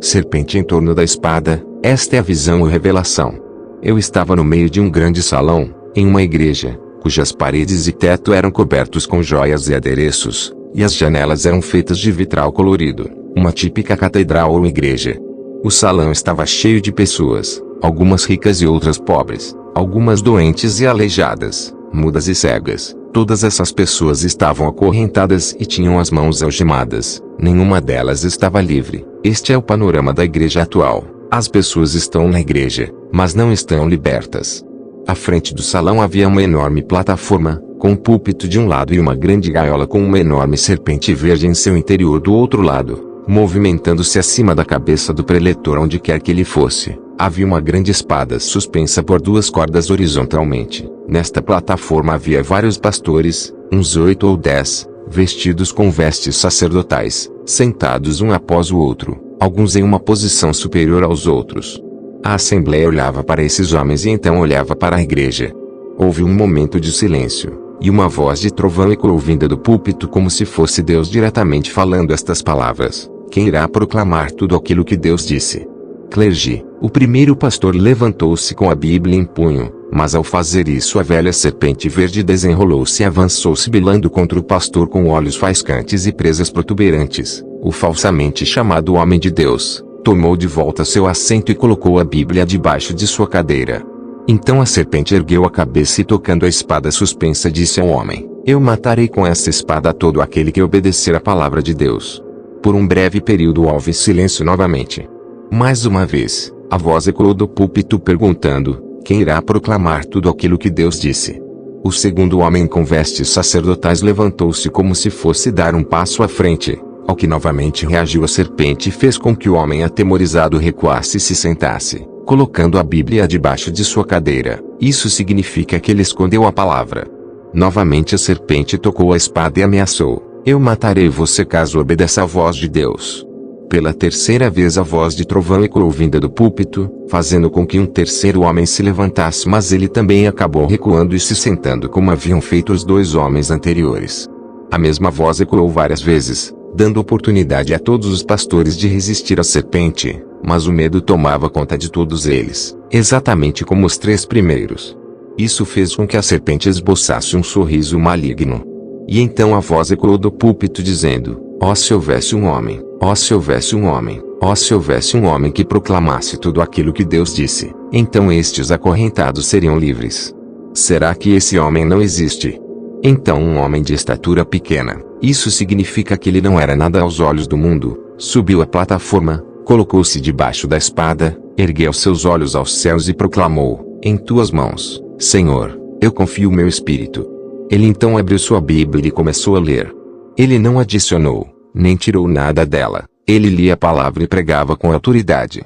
serpente em torno da espada. Esta é a visão ou revelação. Eu estava no meio de um grande salão, em uma igreja, cujas paredes e teto eram cobertos com joias e adereços, e as janelas eram feitas de vitral colorido, uma típica catedral ou igreja. O salão estava cheio de pessoas, algumas ricas e outras pobres, algumas doentes e aleijadas, mudas e cegas. Todas essas pessoas estavam acorrentadas e tinham as mãos algemadas. Nenhuma delas estava livre. Este é o panorama da igreja atual. As pessoas estão na igreja, mas não estão libertas. À frente do salão havia uma enorme plataforma, com um púlpito de um lado e uma grande gaiola com uma enorme serpente verde em seu interior do outro lado, movimentando-se acima da cabeça do preletor onde quer que ele fosse. Havia uma grande espada suspensa por duas cordas horizontalmente. Nesta plataforma havia vários pastores, uns 8 ou 10, vestidos com vestes sacerdotais, sentados um após o outro, alguns em uma posição superior aos outros. A assembleia olhava para esses homens e então olhava para a igreja. Houve um momento de silêncio, e uma voz de trovão ecoou vinda do púlpito como se fosse Deus diretamente falando estas palavras: quem irá proclamar tudo aquilo que Deus disse? Clergy. O primeiro pastor levantou-se com a Bíblia em punho, mas ao fazer isso a velha serpente verde desenrolou-se e avançou sibilando contra o pastor com olhos faiscantes e presas protuberantes. O falsamente chamado homem de Deus tomou de volta seu assento e colocou a Bíblia debaixo de sua cadeira. Então a serpente ergueu a cabeça e tocando a espada suspensa disse ao homem: eu matarei com essa espada todo aquele que obedecer à palavra de Deus. Por um breve período houve silêncio novamente. Mais uma vez, a voz ecoou do púlpito perguntando: quem irá proclamar tudo aquilo que Deus disse? O segundo homem com vestes sacerdotais levantou-se como se fosse dar um passo à frente, ao que novamente reagiu a serpente e fez com que o homem atemorizado recuasse e se sentasse, colocando a Bíblia debaixo de sua cadeira. Isso significa que ele escondeu a palavra. Novamente a serpente tocou a espada e ameaçou: eu matarei você caso obedeça à voz de Deus. Pela terceira vez a voz de trovão ecoou vinda do púlpito, fazendo com que um terceiro homem se levantasse, mas ele também acabou recuando e se sentando como haviam feito os dois homens anteriores. A mesma voz ecoou várias vezes, dando oportunidade a todos os pastores de resistir à serpente, mas o medo tomava conta de todos eles, exatamente como os três primeiros. Isso fez com que a serpente esboçasse um sorriso maligno. E então a voz ecoou do púlpito dizendo: ó se houvesse um homem, ó se houvesse um homem, ó se houvesse um homem que proclamasse tudo aquilo que Deus disse, então estes acorrentados seriam livres. Será que esse homem não existe? Então um homem de estatura pequena, isso significa que ele não era nada aos olhos do mundo, subiu a plataforma, colocou-se debaixo da espada, ergueu seus olhos aos céus e proclamou: em tuas mãos, Senhor, eu confio meu espírito. Ele então abriu sua Bíblia e começou a ler. Ele não adicionou, nem tirou nada dela. Ele lia a palavra e pregava com autoridade.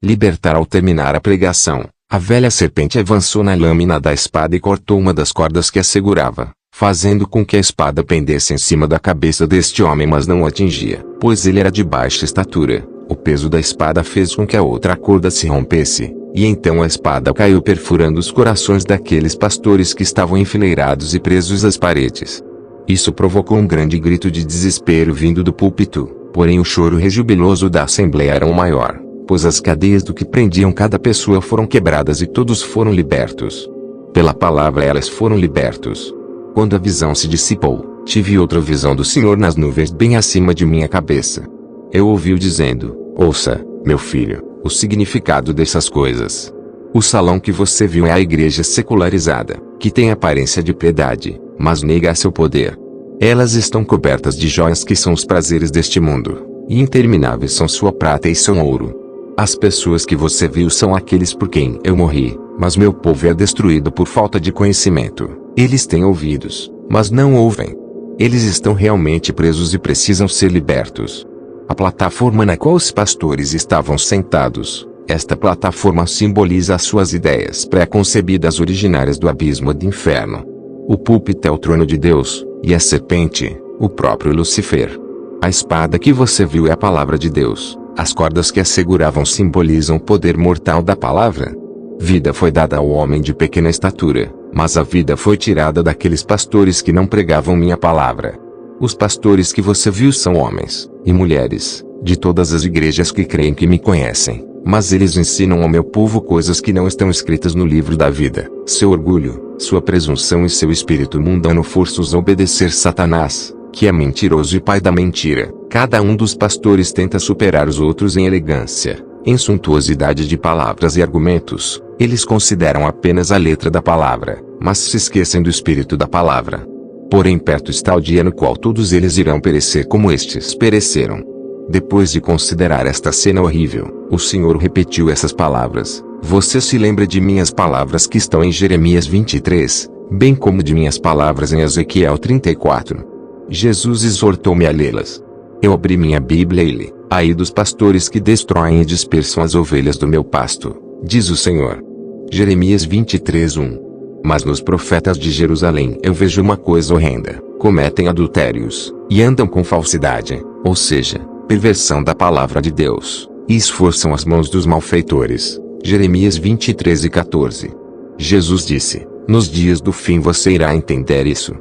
Libertar ao terminar a pregação, a velha serpente avançou na lâmina da espada e cortou uma das cordas que a segurava, fazendo com que a espada pendesse em cima da cabeça deste homem, mas não o atingia, pois ele era de baixa estatura. O peso da espada fez com que a outra corda se rompesse, e então a espada caiu perfurando os corações daqueles pastores que estavam enfileirados e presos às paredes. Isso provocou um grande grito de desespero vindo do púlpito, porém o choro rejubiloso da assembleia era o maior, pois as cadeias do que prendiam cada pessoa foram quebradas e todos foram libertos. Pela palavra elas foram libertos. Quando a visão se dissipou, tive outra visão do Senhor nas nuvens bem acima de minha cabeça. Eu ouvi-o dizendo: ouça, meu filho, o significado dessas coisas. O salão que você viu é a igreja secularizada, que tem aparência de piedade, mas nega seu poder. Elas estão cobertas de joias que são os prazeres deste mundo, e intermináveis são sua prata e seu ouro. As pessoas que você viu são aqueles por quem eu morri, mas meu povo é destruído por falta de conhecimento. Eles têm ouvidos, mas não ouvem. Eles estão realmente presos e precisam ser libertos. A plataforma na qual os pastores estavam sentados, esta plataforma simboliza as suas ideias pré-concebidas originárias do abismo do inferno. O púlpito é o trono de Deus, e a serpente, o próprio Lúcifer. A espada que você viu é a palavra de Deus. As cordas que a seguravam simbolizam o poder mortal da palavra. Vida foi dada ao homem de pequena estatura, mas a vida foi tirada daqueles pastores que não pregavam minha palavra. Os pastores que você viu são homens e mulheres, de todas as igrejas que creem que me conhecem, mas eles ensinam ao meu povo coisas que não estão escritas no livro da vida. Seu orgulho, sua presunção e seu espírito mundano forçam-os a obedecer Satanás, que é mentiroso e pai da mentira. Cada um dos pastores tenta superar os outros em elegância, em suntuosidade de palavras e argumentos. Eles consideram apenas a letra da palavra, mas se esquecem do espírito da palavra. Porém perto está o dia no qual todos eles irão perecer como estes pereceram. Depois de considerar esta cena horrível, o Senhor repetiu essas palavras: Você se lembra de minhas palavras que estão em Jeremias 23, bem como de minhas palavras em Ezequiel 34. Jesus exortou-me a lê-las. Eu abri minha Bíblia e li: Ai dos pastores que destroem e dispersam as ovelhas do meu pasto, diz o Senhor. Jeremias 23:1. Mas nos profetas de Jerusalém eu vejo uma coisa horrenda: cometem adultérios, e andam com falsidade, ou seja, perversão da palavra de Deus, e esforçam as mãos dos malfeitores. Jeremias 23:14. Jesus disse: Nos dias do fim você irá entender isso.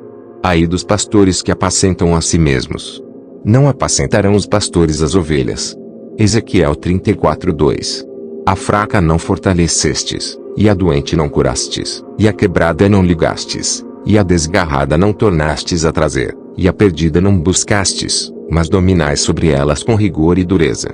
Ai dos pastores que apacentam a si mesmos. Não apacentarão os pastores as ovelhas. Ezequiel 34:2. A fraca não fortalecestes, e a doente não curastes, e a quebrada não ligastes, e a desgarrada não tornastes a trazer, e a perdida não buscastes, mas dominais sobre elas com rigor e dureza.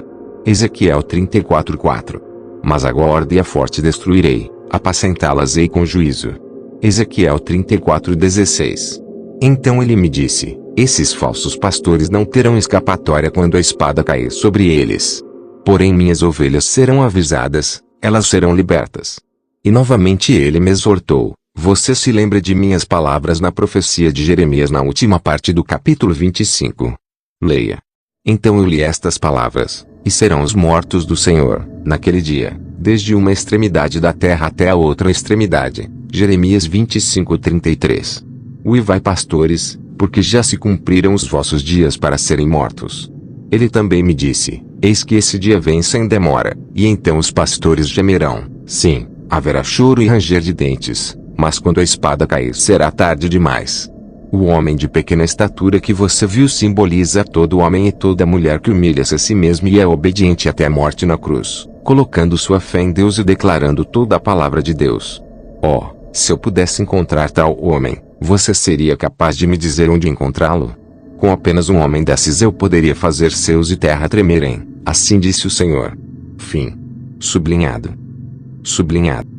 Ezequiel 34:4. Mas a gorda e a forte destruirei, apacentá-las-ei com juízo. Ezequiel 34:16. Então ele me disse: Esses falsos pastores não terão escapatória quando a espada cair sobre eles. Porém minhas ovelhas serão avisadas, elas serão libertas. E novamente ele me exortou: Você se lembra de minhas palavras na profecia de Jeremias na última parte do capítulo 25. Leia. Então eu li estas palavras: E serão os mortos do Senhor, naquele dia, desde uma extremidade da terra até a outra extremidade. Jeremias 25:33. Uivai pastores, porque já se cumpriram os vossos dias para serem mortos. Ele também me disse: Eis que esse dia vem sem demora, e então os pastores gemerão. Sim, haverá choro e ranger de dentes, mas quando a espada cair será tarde demais. O homem de pequena estatura que você viu simboliza todo homem e toda mulher que humilha-se a si mesmo e é obediente até a morte na cruz, colocando sua fé em Deus e declarando toda a palavra de Deus. Oh, se eu pudesse encontrar tal homem, você seria capaz de me dizer onde encontrá-lo? Com apenas um homem desses eu poderia fazer céus e terra tremerem, assim disse o Senhor. Fim. Sublinhado. Sublinhado.